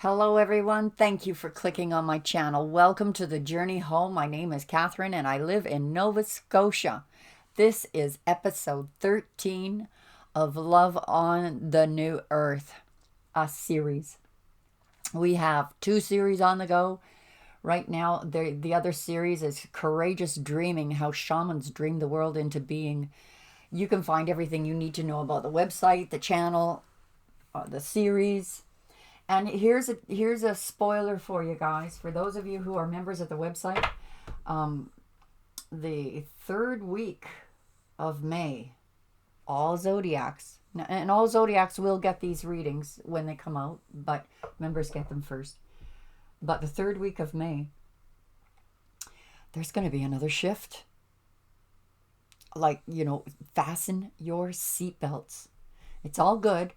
Hello everyone, thank you for clicking on my channel. Welcome to the journey home. My name is Catherine and I live in Nova Scotia. This is episode 13 of Love on the New Earth, a series. We have 2 series on the go. Right now, the other series is Courageous Dreaming, How Shamans Dream the World into Being. You can find everything you need to know about the website, the channel, the series. And here's a spoiler for you guys. For those of you who are members of the website, the third week of May, all zodiacs, and all zodiacs will get these readings when they come out, but members get them first. But the third week of May, there's going to be another shift. Fasten your seatbelts. It's all good.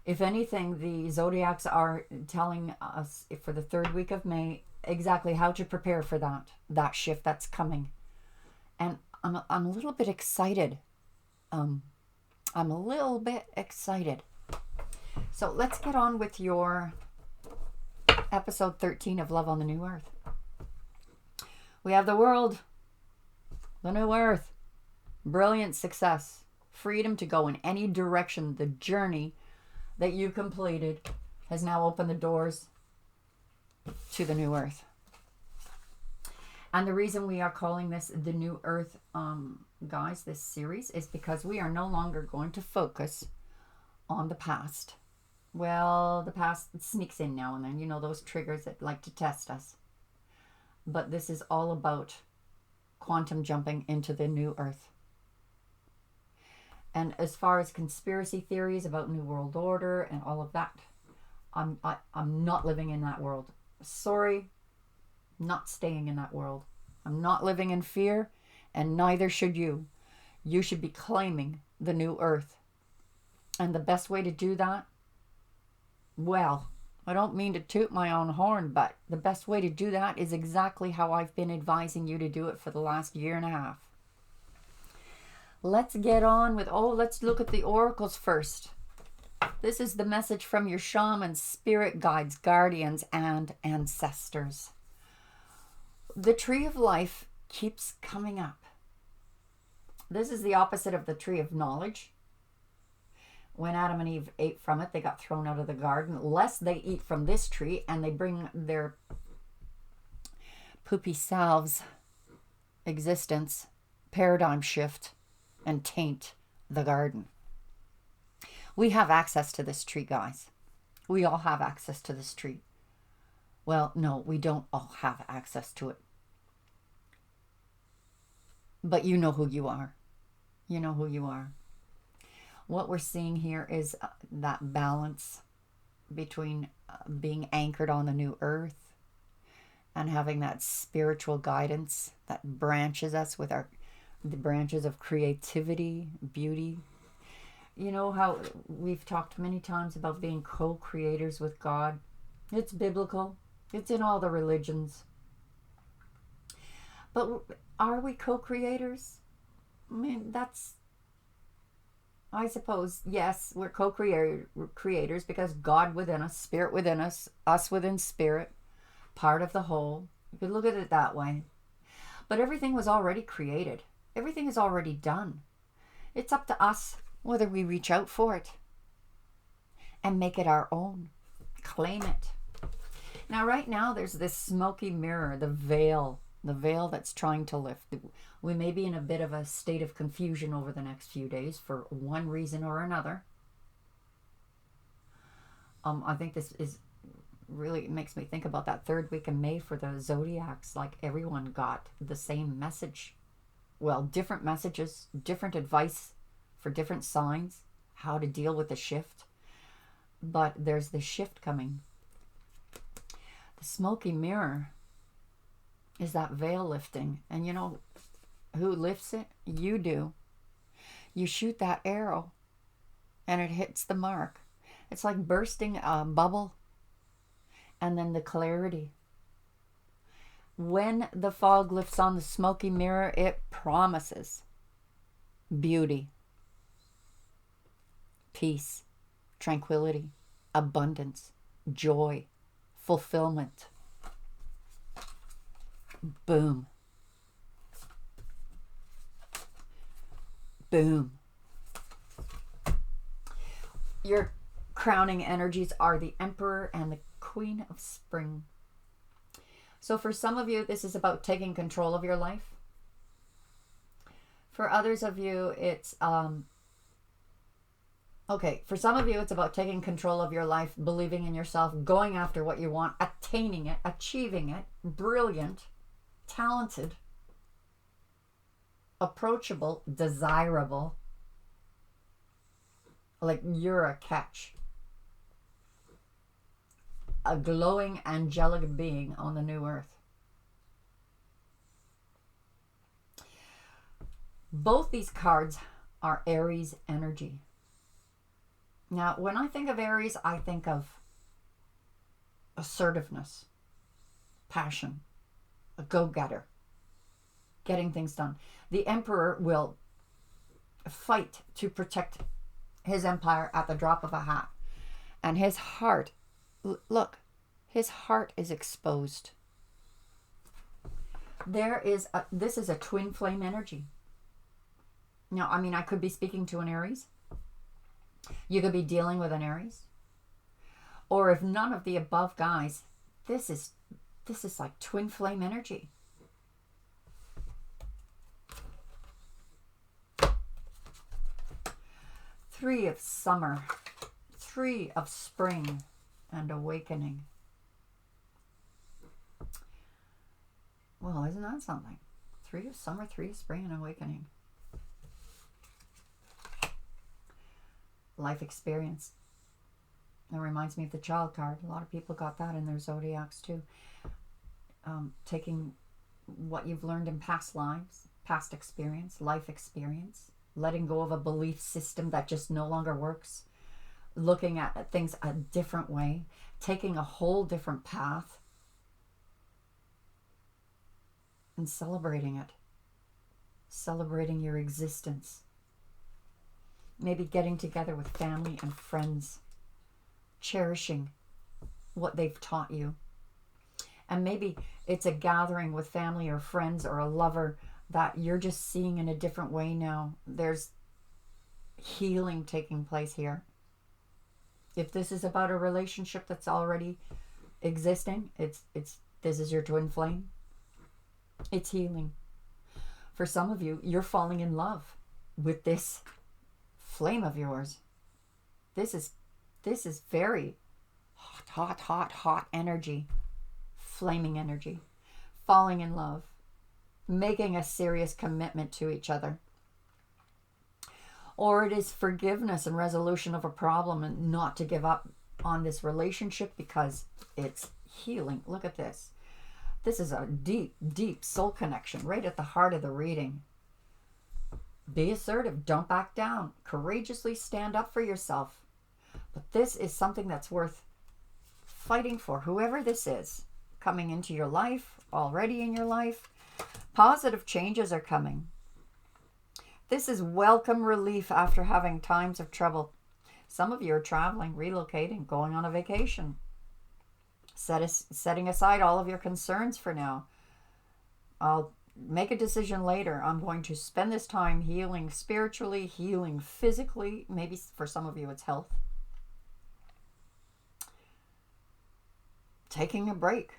If anything, the zodiacs are telling us for the third week of May exactly how to prepare for that shift that's coming. And I'm a little bit excited. I'm a little bit excited. So let's get on with your episode 13 of Love on the New Earth. We have the world, the new earth, brilliant success, freedom to go in any direction. The journey that you completed has now opened the doors to the new earth. And the reason we are calling this the new earth, guys, this series, is because we are no longer going to focus on the past. Well, the past sneaks in now and then, those triggers that like to test us. But this is all about quantum jumping into the new earth. And as far as conspiracy theories about New World Order and all of that, I'm not living in that world. Sorry, not staying in that world. I'm not living in fear, and neither should you. You should be claiming the new earth. And the best way to do that, well, I don't mean to toot my own horn, but the best way to do that is exactly how I've been advising you to do it for the last year and a half. Let's get on with, let's look at the oracles first. This is the message from your shamans, spirit guides, guardians, and ancestors. The tree of life keeps coming up. This is the opposite of the tree of knowledge. When Adam and Eve ate from it, they got thrown out of the garden. Lest they eat from this tree and they bring their poopy selves existence, paradigm shift, and taint the garden. We have access to this tree, guys. We all have access to this tree. Well, no, we don't all have access to it. But you know who you are. You know who you are. What we're seeing here is that balance between being anchored on the new earth and having that spiritual guidance that branches us with the branches of creativity, beauty. You know how we've talked many times about being co-creators with God. It's biblical. It's in all the religions. But are we co-creators? I mean, I suppose, yes, we're co-creators because God within us, spirit within us within spirit, part of the whole. You could look at it that way. But everything was already created. Everything is already done. It's up to us whether we reach out for it and make it our own. Claim it. Now, right now, there's this smoky mirror, the veil that's trying to lift. We may be in a bit of a state of confusion over the next few days for one reason or another. I think this is really, it makes me think about that third week of May for the zodiacs. Like everyone got the same message. Well, different messages, different advice for different signs, how to deal with the shift. But there's the shift coming. The smoky mirror is that veil lifting. And you know who lifts it? You do. You shoot that arrow and it hits the mark. It's like bursting a bubble and then the clarity. When the fog lifts on the smoky mirror, it promises beauty, peace, tranquility, abundance, joy, fulfillment. Boom. Boom. Your crowning energies are the Emperor and the Queen of Spring. So for some of you, this is about taking control of your life. For others of you, it's okay, for some of you, it's about taking control of your life, believing in yourself, going after what you want, attaining it, achieving it, brilliant, talented, approachable, desirable. Like you're a catch. A glowing angelic being on the new earth. Both these cards are Aries energy. Now, when I think of Aries, I think of assertiveness, passion, a go-getter, getting things done. The Emperor will fight to protect his empire at the drop of a hat. And his heart, look, his heart is exposed. This is a twin flame energy. Now, I mean, I could be speaking to an Aries. You could be dealing with an Aries. Or if none of the above, guys, this is like twin flame energy. Three of summer, three of spring and awakening. Well, isn't that something? Three of summer, three of spring and awakening. Life experience. That reminds me of the child card. A lot of people got that in their zodiacs too. Taking what you've learned in past lives, past experience, life experience, letting go of a belief system that just no longer works, looking at things a different way, taking a whole different path, and celebrating it. Celebrating your existence. Maybe getting together with family and friends, cherishing what they've taught you. And maybe it's a gathering with family or friends or a lover that you're just seeing in a different way now. There's healing taking place here. If this is about a relationship that's already existing, this is your twin flame. It's healing. For some of you, you're falling in love with this flame of yours. This is very hot energy, flaming energy, falling in love, making a serious commitment to each other. Or it is forgiveness and resolution of a problem and not to give up on this relationship because it's healing. Look at this. This is a deep, deep soul connection right at the heart of the reading. Be assertive. Don't back down. Courageously stand up for yourself. But this is something that's worth fighting for. Whoever this is, coming into your life, already in your life, positive changes are coming. This is welcome relief after having times of trouble. Some of you are traveling, relocating, going on a vacation. Setting aside all of your concerns for now. I'll make a decision later. I'm going to spend this time healing spiritually, healing physically. Maybe for some of you it's health. Taking a break.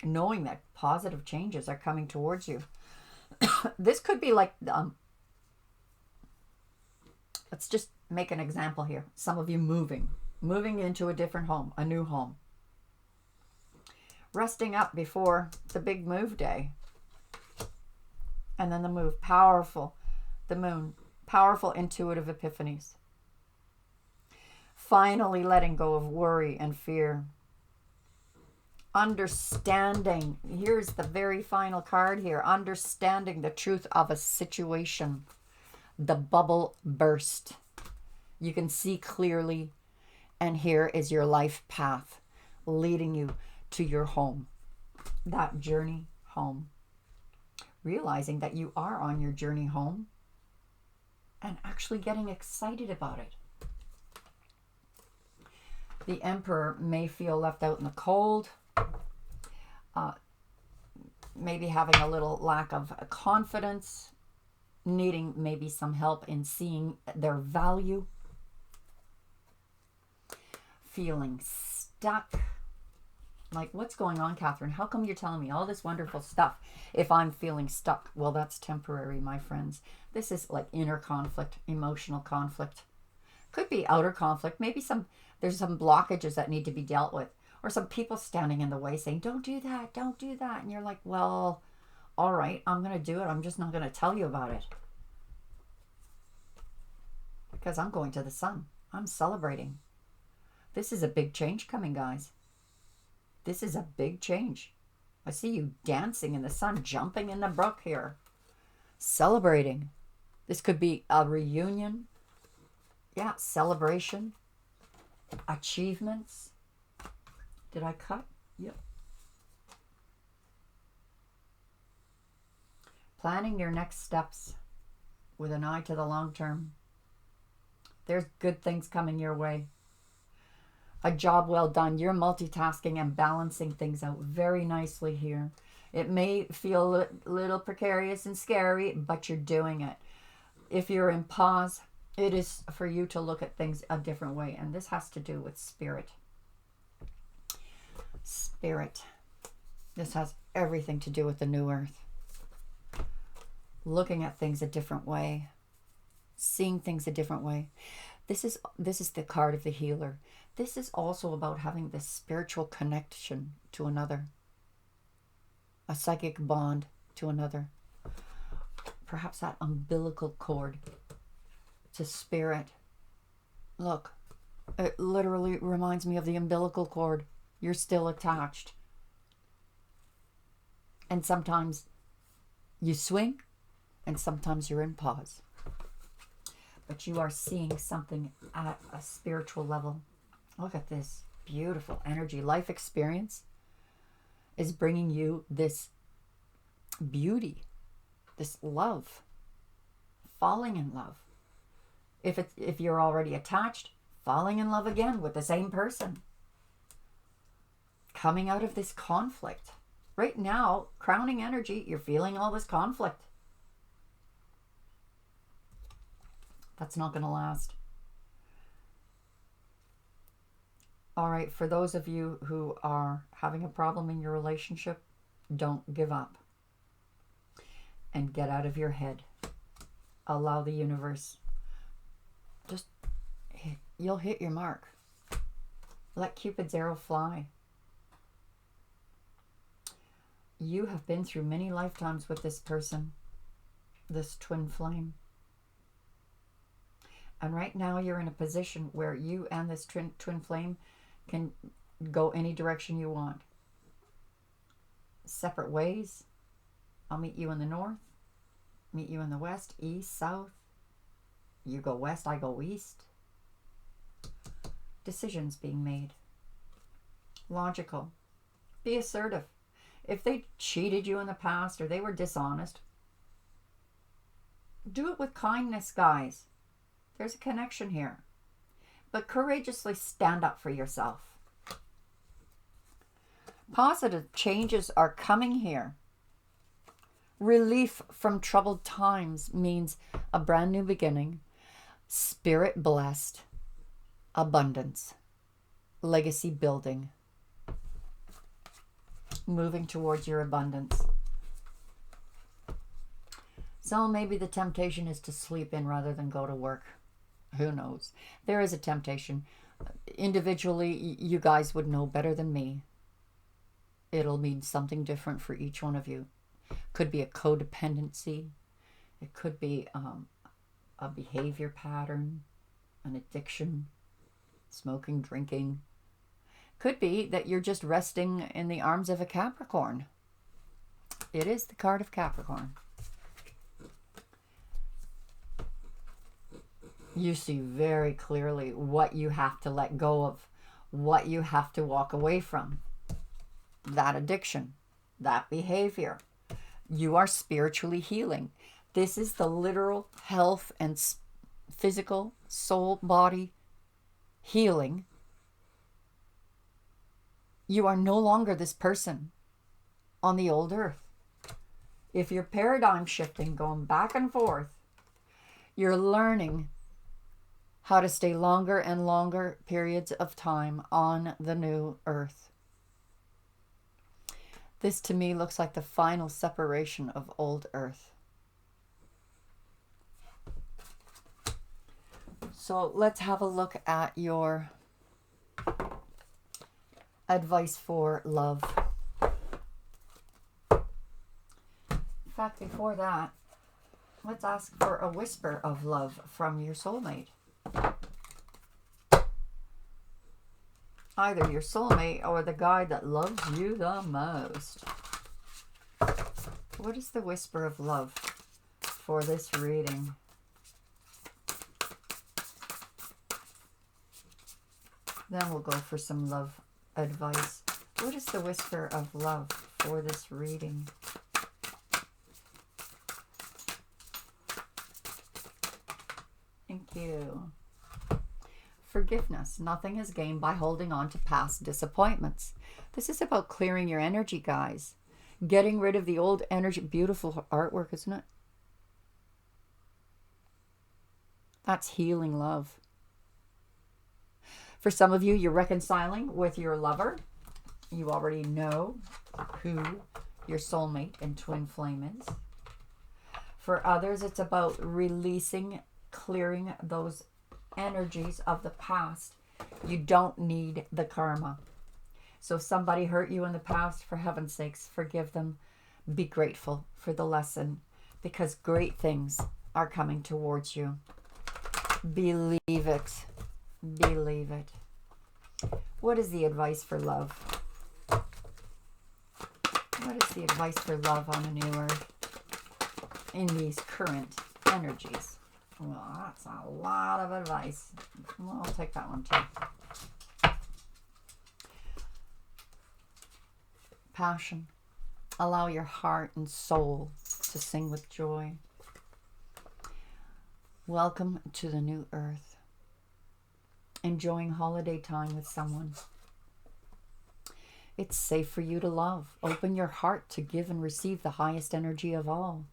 Knowing that positive changes are coming towards you. This could be like, let's just make an example here. Some of you moving into a different home, a new home. Resting up before the big move day. And then the move, powerful, the moon, powerful intuitive epiphanies. Finally letting go of worry and fear. Understanding, here's the very final card here, understanding the truth of a situation. The bubble burst. You can see clearly, and here is your life path leading you to your home. That journey home. Realizing that you are on your journey home and actually getting excited about it. The Emperor may feel left out in the cold, maybe having a little lack of confidence, needing maybe some help in seeing their value, feeling stuck. Like, what's going on, Catherine? How come you're telling me all this wonderful stuff if I'm feeling stuck? Well, that's temporary, my friends. This is like inner conflict, emotional conflict. Could be outer conflict. Maybe there's some blockages that need to be dealt with. Or some people standing in the way saying, don't do that, don't do that. And you're like, well, all right, I'm going to do it. I'm just not going to tell you about it. Because I'm going to the sun. I'm celebrating. This is a big change coming, guys. This is a big change. I see you dancing in the sun, jumping in the brook here. Celebrating. This could be a reunion. Yeah, celebration. Achievements. Did I cut? Yep. Planning your next steps with an eye to the long term. There's good things coming your way. A job well done. You're multitasking and balancing things out very nicely here. It may feel a little precarious and scary, but you're doing it. If you're in pause, it is for you to look at things a different way. And this has to do with spirit. Spirit. This has everything to do with the new earth. Looking at things a different way. Seeing things a different way. This is the card of the healer. This is also about having this spiritual connection to another. A psychic bond to another. Perhaps that umbilical cord to spirit. Look, it literally reminds me of the umbilical cord. You're still attached. And sometimes you swing and sometimes you're in pause. But you are seeing something at a spiritual level. Look at this beautiful energy. Life experience is bringing you this beauty, this love, falling in love. If you're already attached, falling in love again with the same person. Coming out of this conflict. Right now, crowning energy, you're feeling all this conflict. That's not going to last. All right, for those of you who are having a problem in your relationship, don't give up. And get out of your head. Allow the universe. You'll hit your mark. Let Cupid's arrow fly. You have been through many lifetimes with this person, this twin flame. And right now you're in a position where you and this twin flame can go any direction you want. Separate ways. I'll meet you in the north, meet you in the west, east, south. You go west, I go east. Decisions being made. Logical. Be assertive. If they cheated you in the past or they were dishonest, do it with kindness, guys. There's a connection here. But courageously stand up for yourself. Positive changes are coming here. Relief from troubled times means a brand new beginning. Spirit blessed. Abundance. Legacy building. Moving towards your abundance. So maybe the temptation is to sleep in rather than go to work. Who knows? There is a temptation. Individually, you guys would know better than me. It'll mean something different for each one of you. Could be a codependency. It could be a behavior pattern, an addiction, smoking, drinking. Could be that you're just resting in the arms of a Capricorn. It is the card of Capricorn. You see very clearly what you have to let go of, what you have to walk away from. That addiction, that behavior. You are spiritually healing. This is the literal health and physical, soul, body healing You are no longer this person on the old earth. If you're paradigm shifting, going back and forth, you're learning how to stay longer and longer periods of time on the new earth. This to me looks like the final separation of old earth. So let's have a look at your advice for love. In fact, before that, let's ask for a whisper of love from your soulmate. Either your soulmate or the guy that loves you the most. What is the whisper of love for this reading? Then we'll go for some love advice. What is the whisper of love for this reading? Thank you. Forgiveness. Nothing is gained by holding on to past disappointments. This is about clearing your energy, guys. Getting rid of the old energy. Beautiful artwork, isn't it? That's healing love. For some of you, you're reconciling with your lover. You already know who your soulmate and twin flame is. For others, it's about releasing, clearing those energies of the past. You don't need the karma. So if somebody hurt you in the past, for heaven's sakes, forgive them. Be grateful for the lesson, because great things are coming towards you. Believe it. Believe it. What is the advice for love? What is the advice for love on a new earth in these current energies? Well, that's a lot of advice. Well, I'll take that one too. Passion. Allow your heart and soul to sing with joy. Welcome to the new earth. Enjoying holiday time with someone. It's safe for you to love. Open your heart to give and receive the highest energy of all.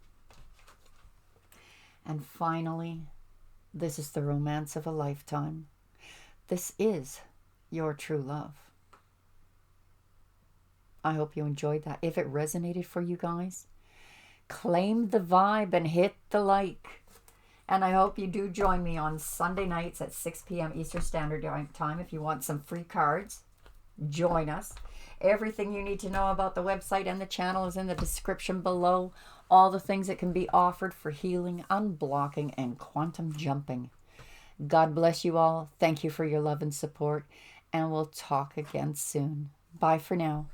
And finally, this is the romance of a lifetime. This is your true love. I hope you enjoyed that. If it resonated for you guys, claim the vibe and hit the like. And I hope you do join me on Sunday nights at 6 p.m. Eastern Standard Time. If you want some free cards, join us. Everything you need to know about the website and the channel is in the description below. All the things that can be offered for healing, unblocking, and quantum jumping. God bless you all. Thank you for your love and support. And we'll talk again soon. Bye for now.